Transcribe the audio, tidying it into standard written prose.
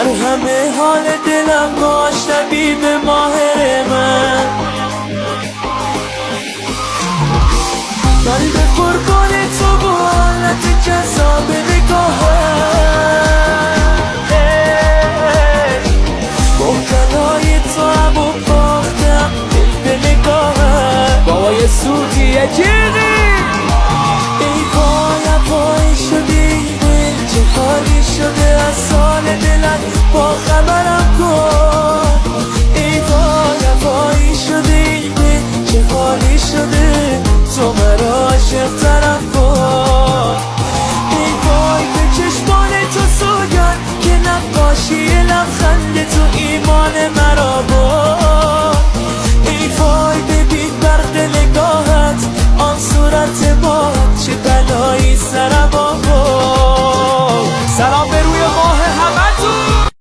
در همه حال دلم باش طبیب ماهر من. قلب قربان تو با حالت جذاب نگاهم، محتلای تو هم و باختم دل به نگاهم. بابای سوتی جیغی ای وای وای شده این دل چه حالی شده، از سال دلت با خبرم کن. ای وای وای شده این دل چه حالی شده، تو مرا عاشق طرف کن. ای وای به چشمان تو سوگن که نقاشی لبخند تو ایمان مرا بود.